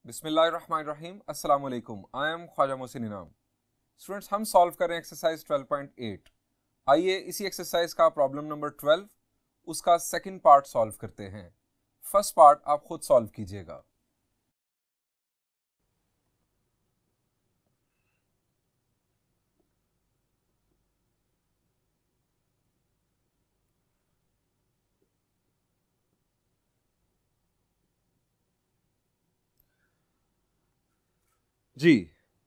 बिस्मिल्लाहिर्रहमानिर्रहीम अस्सलाम वालेकुम। आई एम ख्वाजा मोहसिन इनाम। स्टूडेंट्स, हम सॉल्व कर रहे हैं एक्सरसाइज 12.8। आइए इसी एक्सरसाइज का प्रॉब्लम नंबर 12 उसका सेकंड पार्ट सॉल्व करते हैं। फर्स्ट पार्ट आप खुद सॉल्व कीजिएगा। जी,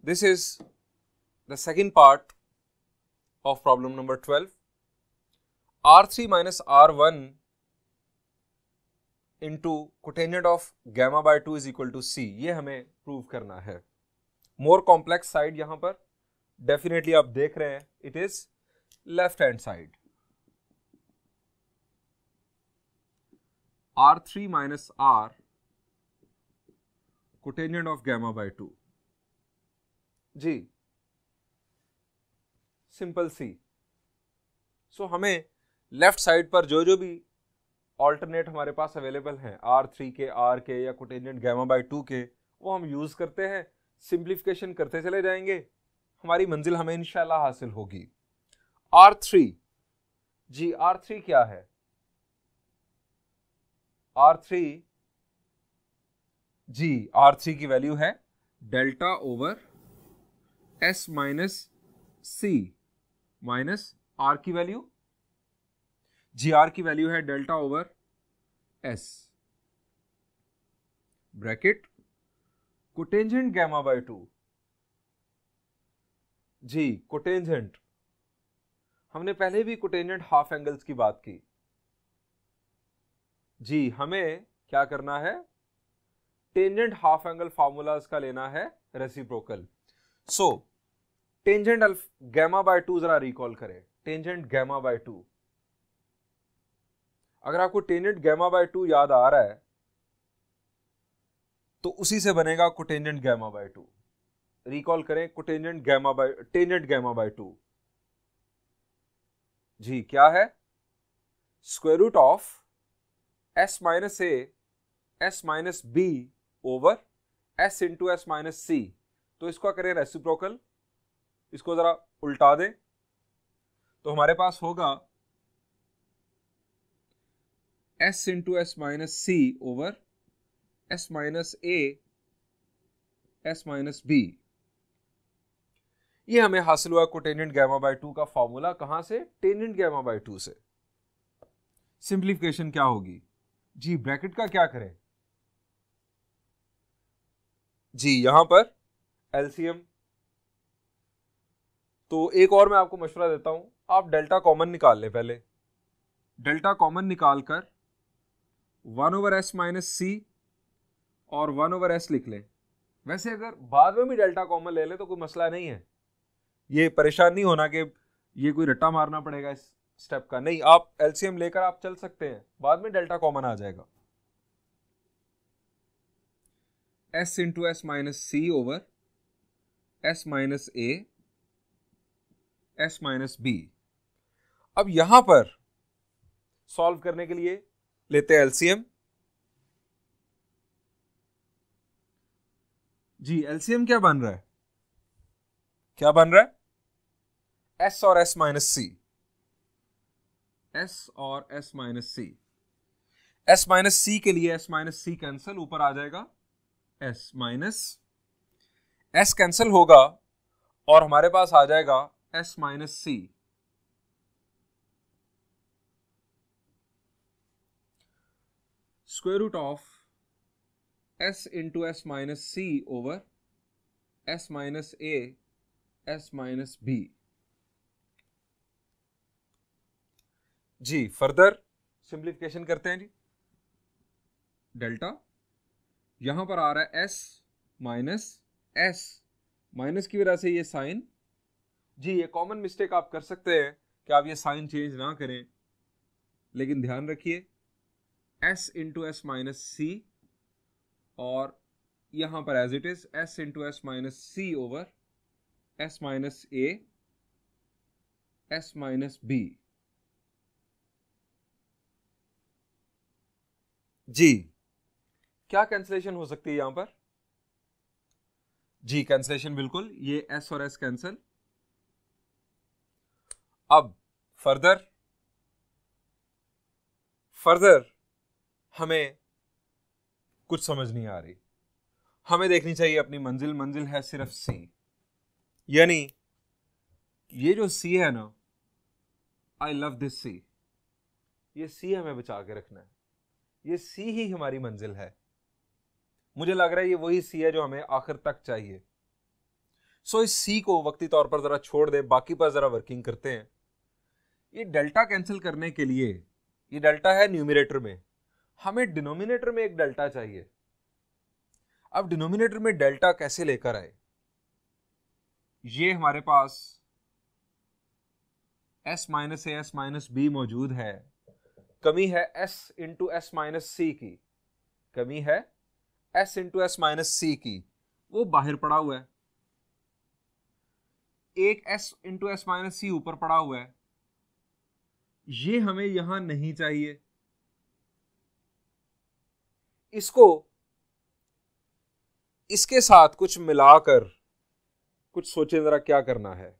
this is the second part of problem number 12। R3 minus R1 into cotangent of gamma by 2 is equal to C, ये हमें प्रूव करना है। मोर कॉम्प्लेक्स साइड यहां पर डेफिनेटली आप देख रहे हैं, it is left hand side. R3 minus R cotangent of gamma by 2, जी सिंपल सी। सो हमें लेफ्ट साइड पर जो जो भी ऑल्टरनेट हमारे पास अवेलेबल हैं R3 के, R के या कोटेंजेंट गैमा बाय 2 के, वो हम यूज करते हैं। सिंप्लीफिकेशन करते चले जाएंगे, हमारी मंजिल हमें इंशाल्लाह हासिल होगी। R3, जी R3 क्या है? R3, जी R3 की वैल्यू है delta over S minus C minus R की वैल्यू, जी R की वैल्यू है delta over S bracket cotangent gamma by 2, जी कोटेंजेंट, हमने पहले भी कोटेंजेंट हाफ एंगल्स की बात की। जी हमें क्या करना है, टेंजेंट हाफ एंगल फार्मूलाज का लेना है reciprocal. So tangent gamma by 2 जरा रिकॉल करें। टेंजेंट गैमा बाय 2, अगर आपको टेंजेंट गैमा बाय 2 याद आ रहा है तो उसी से बनेगा कोटेंजेंट गैमा बाय 2। रिकॉल करें cotangent gamma by, tangent gamma by 2, जी क्या है? Square root of S minus A S minus B over S into S minus C। तो इसको करें रेसिप्रोकल, इसको जरा उल्टा दें तो हमारे पास होगा S into S minus C over S minus A S minus B। ये हमें हासिल हुआ कोटेंजेंट गैमा बाय 2 का फॉर्मूला। कहां से? टेंजेंट गैमा बाय 2 से। सिंप्लीफिकेशन क्या होगी? जी ब्रैकेट का क्या करें? जी यहां पर एलसीएम। तो एक और मैं आपको मशवरा देता हूं, आप डेल्टा कॉमन निकाल लें पहले। डेल्टा कॉमन निकालकर 1 ओवर S माइनस C और 1 ओवर S लिख लें। वैसे अगर बाद में भी डेल्टा कॉमन ले लें तो कोई मसला नहीं है, ये परेशान नहीं होना कि ये कोई रट्टा मारना पड़ेगा इस स्टेप का। नहीं, आप एलसीएम लेकर आप चल सकते हैं, बाद में डेल्टा कॉमन आ जाएगा। S into S minus C over S minus A S minus B। अब यहां पर सॉल्व करने के लिए लेते हैं एलसीएम। जी एलसीएम क्या बन रहा है? क्या बन रहा है? S और S माइनस C, S और S minus C। S minus C के लिए S माइनस C कैंसिल, ऊपर आ जाएगा S माइनस S कैंसिल होगा और हमारे पास आ जाएगा S minus C। Square root of S into S minus C over S minus A S minus B। जी फर्दर सिंप्लीफिकेशन करते हैं जी। डेल्टा यहां पर आ रहा है S माइनस S, माइनस की वजह से ये साइन, जी ये कॉमन मिस्टेक आप कर सकते हैं कि आप ये साइन चेंज ना करें, लेकिन ध्यान रखिए S into S minus C और यहां पर as it is S into S minus C over S minus A S minus B। जी क्या कैंसिलेशन हो सकती है यहां पर? जी कैंसलेशन बिल्कुल, ये s और s कैंसल। अब फर्दर हमें कुछ समझ नहीं आ रही, हमें देखनी चाहिए अपनी मंजिल। मंजिल है सिर्फ c, यानी ये जो c है ना, आई लव दिस c, ये c हमें बचा के रखना है, ये c ही हमारी मंजिल है। मुझे लग रहा है ये वही c है जो हमें आखिर तक चाहिए। सो इस c को वक्ती तौर पर जरा छोड़ दे, बाकी पर जरा वर्किंग करते हैं। ये डेल्टा कैंसिल करने के लिए, ये डेल्टा है न्यूमरेटर में, हमें डिनोमिनेटर में एक डेल्टा चाहिए। अब डिनोमिनेटर में डेल्टा कैसे लेकर आए? ये हमारे पास s minus A S minus B मौजूद है, कमी है s into S minus C की, कमी है s into S minus C की, वो बाहर पड़ा हुआ है। एक s into S minus C ऊपर पड़ा हुआ है, ये हमें यहां नहीं चाहिए। इसको इसके साथ कुछ मिलाकर कुछ सोचें जरा क्या करना है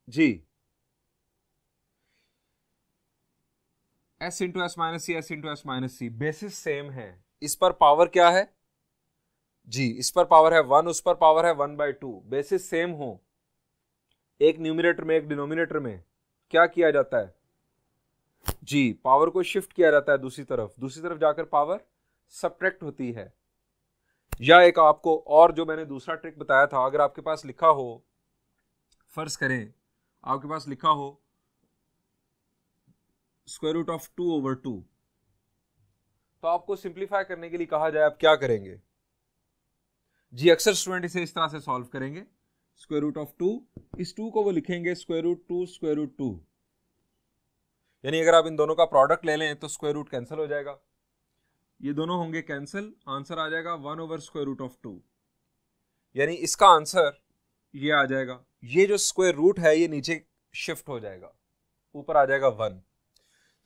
जी। s इंटू एस माइनस सी, s इंटू एस माइनस सी, बेसिस सेम है। इस पर पावर क्या है जी? इस पर पावर है 1, उस पर पावर है 1/2। बेसिस सेम हो, एक न्यूमरेटर में एक डिनोमिनेटर में, क्या किया जाता है जी? पावर को शिफ्ट किया जाता है दूसरी तरफ जाकर पावर सब्ट्रैक्ट होती है। या एक आपको और जो मैंने दूसरा ट्रिक बताया था, अगर आपके पास लिखा हो, फर्ज करें आपके पास लिखा हो स्क्वायर रूट ऑफ 2/2, तो आपको सिंप्लीफाई करने के लिए कहा जाए आप क्या करेंगे जी? अक्सर स्टूडेंट इसे इस तरह से सॉल्व करेंगे, स्क्वायर रूट ऑफ 2, इस 2 को वो लिखेंगे स्क्वायर रूट 2 स्क्वायर रूट 2, यानी अगर आप इन दोनों का प्रोडक्ट ले लें तो स्क्वायर रूट कैंसिल हो जाएगा, ये दोनों होंगे कैंसिल, आंसर आ जाएगा 1 ओवर स्क्वायर रूट ऑफ 2, यानी इसका आंसर ये आ जाएगा। ये जो स्क्वायर रूट है ये नीचे शिफ्ट हो जाएगा, ऊपर आ जाएगा 1।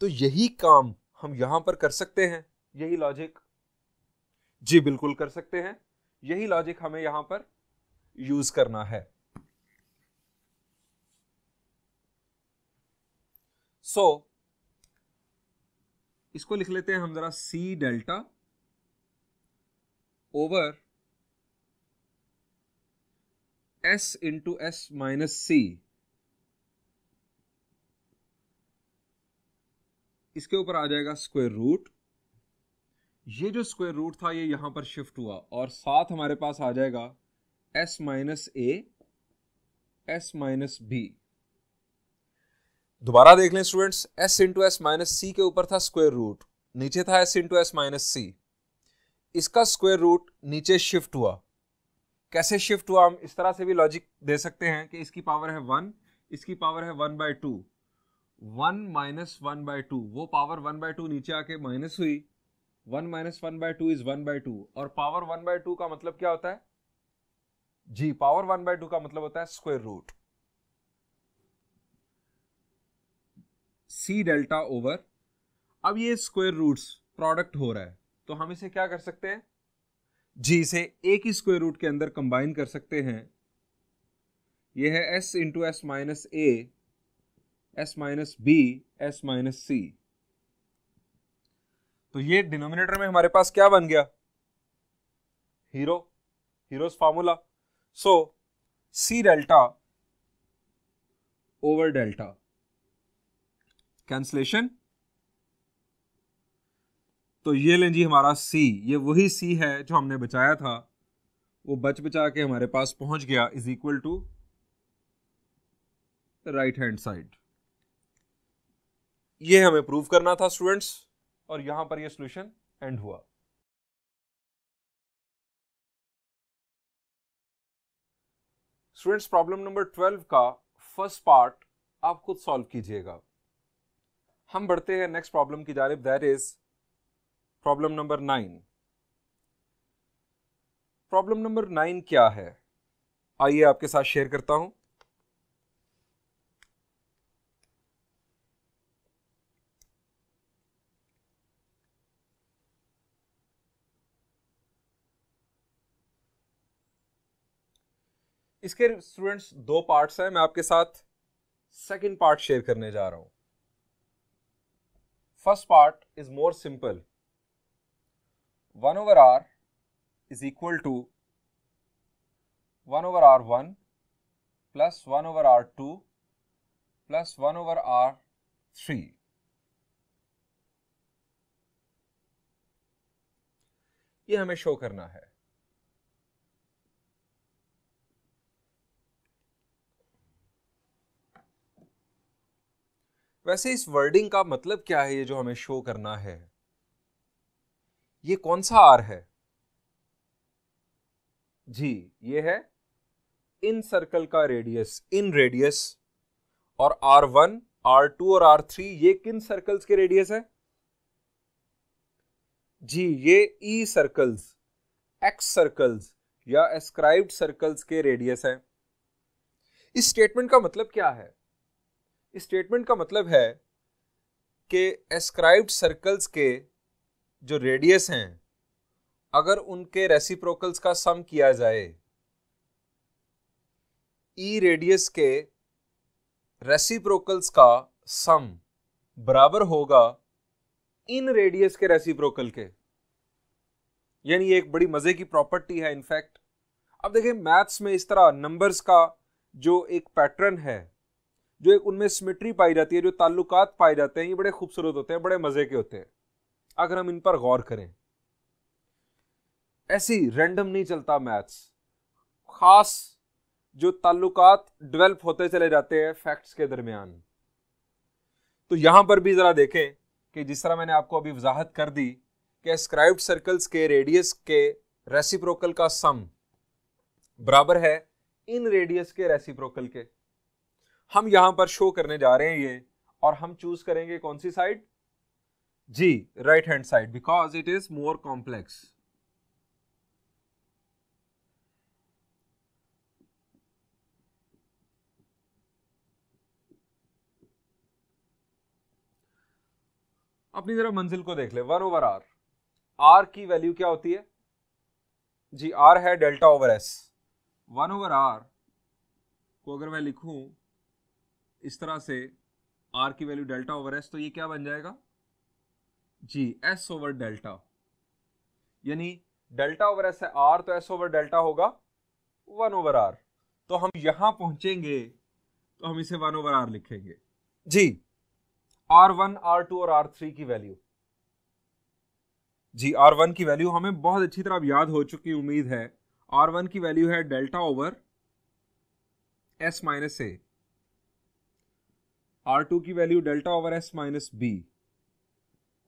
तो यही काम हम यहां पर कर सकते हैं, यही लॉजिक जी बिल्कुल कर सकते हैं, यही लॉजिक हमें यहां पर यूज करना है। सो इसको लिख लेते हैं हम जरा, c delta over s into S minus C, इसके ऊपर आ जाएगा स्क्वायर रूट, ये जो स्क्वायर रूट था ये यहां पर शिफ्ट हुआ, और साथ हमारे पास आ जाएगा s minus A S minus B. दोबारा देख लें students, s into S minus C के ऊपर था स्क्वायर रूट, नीचे था s into S minus C, इसका स्क्वायर रूट नीचे शिफ्ट हुआ। कैसे शिफ्ट हुआ? हम इस तरह से भी लॉजिक दे सकते हैं कि इसकी पावर है 1, इसकी पावर है 1/2, 1 माइनस 1/2, वो पावर 1/2 नीचे आके माइनस हुई, 1 माइनस 1/2 इज 1/2, और पावर 1/2 का मतलब क्या होता है जी? पावर 1/2 का मतलब होता है square root. C delta over, अब ये स्क्वायर रूट्स प्रोडक्ट हो रहा है, तो हम इसे क्या कर सकते हैं जी? इसे एक ही स्क्वायर रूट के अंदर कंबाइन कर सकते हैं। ये है s into S minus A S minus B S minus C, तो ये डिनोमिनेटर में हमारे पास क्या बन गया? Heron's formula. So C delta over delta, cancellation, तो ये लें जी हमारा c, ये वही c है जो हमने बचाया था, वो बच बचा के हमारे पास पहुंच गया, is equal to right hand side. ये हमें प्रूव करना था स्टूडेंट्स, और यहां पर ये सॉल्यूशन एंड हुआ। स्टूडेंट्स प्रॉब्लम नंबर 12 का फर्स्ट पार्ट आप खुद सॉल्व कीजिएगा। हम बढ़ते हैं नेक्स्ट प्रॉब्लम की जानिब, that is problem number 9। Problem number 9 क्या है, आइए आपके साथ शेयर करता हूं। इसके स्टूडेंट्स दो पार्ट्स हैं, मैं आपके साथ सेकंड पार्ट शेयर करने जा रहा हूं। First part is more simple. 1/r is equal to 1/r1 plus 1/r2 plus 1/r3। ये हमें शो करना है। वैसे इस वर्डिंग का मतलब क्या है, ये जो हमें शो करना है? ये कौन सा आर है जी? ये है इन सर्कल का रेडियस, इन रेडियस। और R1, R2 और R3 ये किन सर्कल्स के रेडियस है जी? ये ई सर्कल्स, एक्स सर्कल्स या एस्क्राइब्ड सर्कल्स के रेडियस है। इस स्टेटमेंट का मतलब क्या है? इस स्टेटमेंट का मतलब है कि एस्क्राइब्ड सर्कल्स के जो रेडियस हैं, अगर उनके रेसिप्रोकल्स का सम किया जाए, ई रेडियस के रेसिप्रोकल्स का सम बराबर होगा इन रेडियस के रेसिप्रोकल के। यानी ये एक बड़ी मजे की प्रॉपर्टी है इनफैक्ट। अब देखिए मैथ्स में इस तरह नंबर्स का जो एक पैटर्न है, जो एक उनमें सिमेट्री पाई जाती है, जो ताल्लुकात पाए जाते हैं, ये बड़े खूबसूरत होते हैं, बड़े मजे के होते हैं अगर हम इन पर गौर करें। ऐसी रैंडम नहीं चलता मैथ्स, खास जो ताल्लुकात डेवलप होते चले जाते हैं फैक्ट्स के दरमियान। तो यहां पर भी जरा देखें कि जिस तरह मैंने आपको अभी वजाहत कर दी कि एस्क्राइब्ड सर्कल्स के रेडियस के रेसिप्रोकल का सम बराबर है इन रेडियस के रेसिप्रोकल के। हम यहां पर शो करने जा रहे हैं ये, और हम चूज करेंगे कौन सी साइड जी? Right hand side, because it is more complex. अपनी जरा मंजिल को देख ले। 1/r, r की वैल्यू क्या होती है जी? r है डेल्टा ओवर s। 1/r को अगर मैं लिखूं इस तरह से, r की वैल्यू डेल्टा ओवर s, तो ये क्या बन जाएगा जी? s over delta. यानी डेल्टा ओवर s है r, तो s ओवर डेल्टा होगा 1/r। तो हम यहां पहुंचेंगे तो हम इसे 1/r लिखेंगे जी। R1, R2 और R3 की वैल्यू जी, R1 की वैल्यू हमें बहुत अच्छी तरह याद हो चुकी उम्मीद है। R1 की वैल्यू है delta over S minus A. R2 की value delta over S minus B,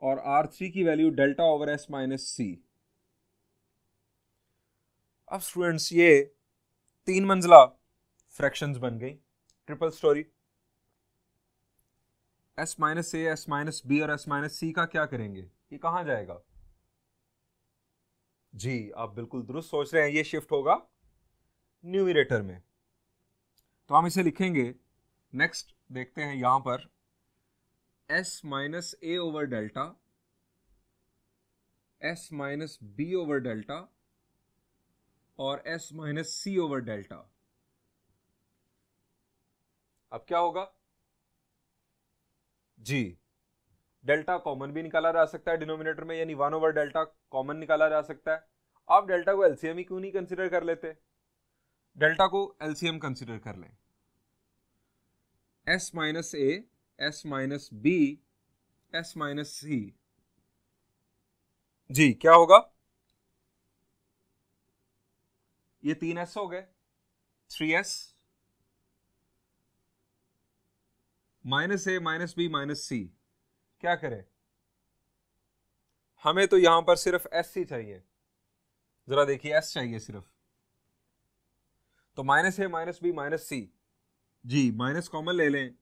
और R3 की value delta over S minus C. अब स्टूडेंट्स ये 3 मंजिला फ्रैक्शंस बन गई, ट्रिपल स्टोरी। S माइनस ए, S माइनस बी और S माइनस सी का क्या करेंगे? ये कहां जाएगा जी? आप बिल्कुल दुरुस्त सोच रहे हैं, ये शिफ्ट होगा न्यूमरेटर में। तो हम इसे लिखेंगे, नेक्स्ट देखते हैं यहां पर S minus a over delta, S minus b over delta और S minus c over delta. अब क्या होगा जी? डेल्टा कॉमन भी निकाला जा सकता है डिनोमिनेटर में, यानी 1/डेल्टा कॉमन निकाला जा सकता है। आप डेल्टा को एलसीएम ही क्यों नहीं कंसीडर कर लेते? डेल्टा को एलसीएम कंसीडर कर लें। S माइनस ए, S minus b, S minus c जी, क्या होगा? ये 3S हो गए, 3S minus a minus b minus c. क्या करें? हमें तो यहां पर सिर्फ S ही चाहिए। जरा देखिए, S चाहिए सिर्फ। तो minus a minus b minus c ji, minus common ले लें।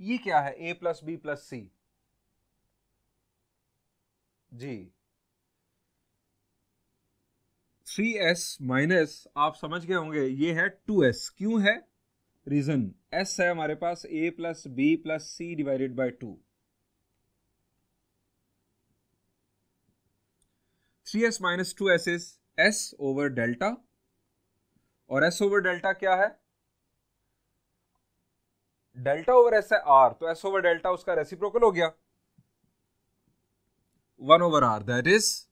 ये क्या है? ए प्लस बी प्लस सी जी। 3S माइनस, आप समझ गए होंगे, ये है 2S। क्यों है? रीजन S है हमारे पास a plus B plus C divided by 2। 3s minus 2s is s over delta, और s ओवर डेल्टा क्या है? डेल्टा ओवर s है r, तो s ओवर डेल्टा उसका रेसिप्रोकल हो गया 1 over r, that is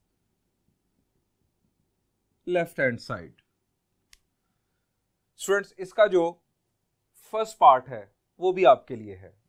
left hand side. Students, इसका जो फर्स्ट पार्ट है वो भी आपके लिए है।